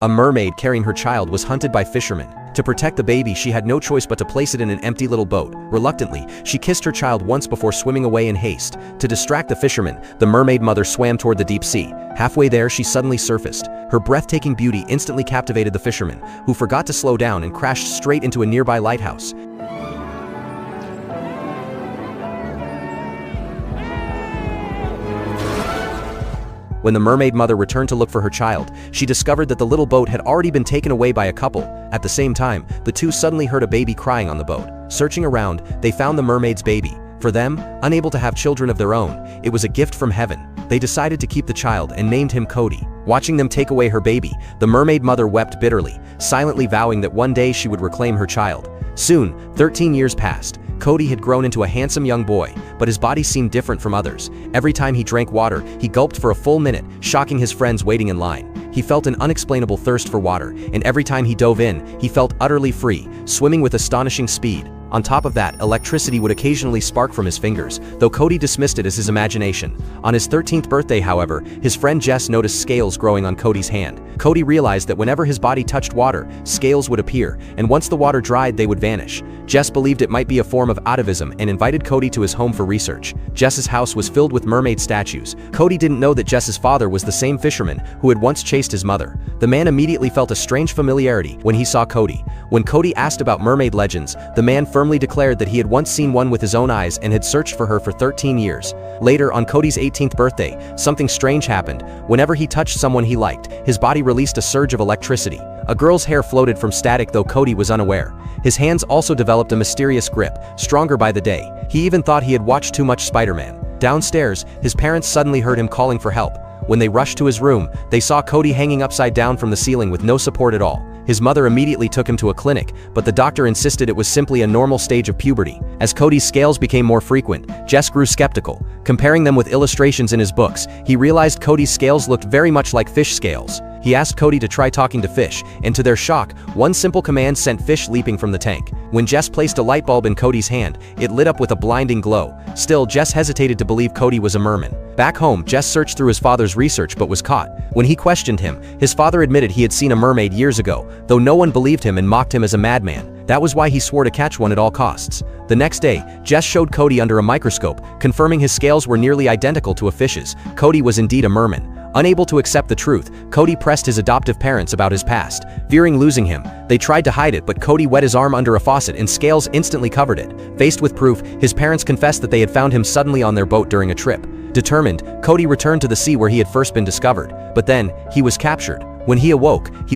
A mermaid carrying her child was hunted by fishermen. To protect the baby, she had no choice but to place it in an empty little boat. Reluctantly, she kissed her child once before swimming away in haste. To distract the fishermen, the mermaid mother swam toward the deep sea. Halfway there, she suddenly surfaced. Her breathtaking beauty instantly captivated the fishermen, who forgot to slow down and crashed straight into a nearby lighthouse. When the mermaid mother returned to look for her child, she discovered that the little boat had already been taken away by a couple. At the same time, the two suddenly heard a baby crying on the boat. Searching around, they found the mermaid's baby. For them, unable to have children of their own, it was a gift from heaven. They decided to keep the child and named him Cody. Watching them take away her baby, the mermaid mother wept bitterly, silently vowing that one day she would reclaim her child. Soon, 13 years passed. Cody had grown into a handsome young boy, but his body seemed different from others. Every time he drank water, he gulped for a full minute, shocking his friends waiting in line. He felt an unexplainable thirst for water, and every time he dove in, he felt utterly free, swimming with astonishing speed. On top of that, electricity would occasionally spark from his fingers, though Cody dismissed it as his imagination. On his 13th birthday, however, his friend Jess noticed scales growing on Cody's hand. Cody realized that whenever his body touched water, scales would appear, and once the water dried, they would vanish. Jess believed it might be a form of atavism and invited Cody to his home for research. Jess's house was filled with mermaid statues. Cody didn't know that Jess's father was the same fisherman who had once chased his mother. The man immediately felt a strange familiarity when he saw Cody. When Cody asked about mermaid legends, the man firmly declared that he had once seen one with his own eyes and had searched for her for 13 years. Later, on Cody's 18th birthday, something strange happened. Whenever he touched someone he liked, his body released a surge of electricity. A girl's hair floated from static, though Cody was unaware. His hands also developed a mysterious grip, stronger by the day. He even thought he had watched too much Spider-Man. Downstairs, his parents suddenly heard him calling for help. When they rushed to his room, they saw Cody hanging upside down from the ceiling with no support at all. His mother immediately took him to a clinic, but the doctor insisted it was simply a normal stage of puberty. As Cody's scales became more frequent, Jess grew skeptical. Comparing them with illustrations in his books, he realized Cody's scales looked very much like fish scales. He asked Cody to try talking to fish, and to their shock, one simple command sent fish leaping from the tank. When Jess placed a light bulb in Cody's hand, it lit up with a blinding glow. Still, Jess hesitated to believe Cody was a merman. Back home, Jess searched through his father's research but was caught. When he questioned him, his father admitted he had seen a mermaid years ago, though no one believed him and mocked him as a madman. That was why he swore to catch one at all costs. The next day, Jess showed Cody under a microscope, confirming his scales were nearly identical to a fish's. Cody was indeed a merman. Unable to accept the truth, Cody pressed his adoptive parents about his past. Fearing losing him, they tried to hide it, but Cody wet his arm under a faucet and scales instantly covered it. Faced with proof, his parents confessed that they had found him suddenly on their boat during a trip. Determined, Cody returned to the sea where he had first been discovered. But then, he was captured. When he awoke, he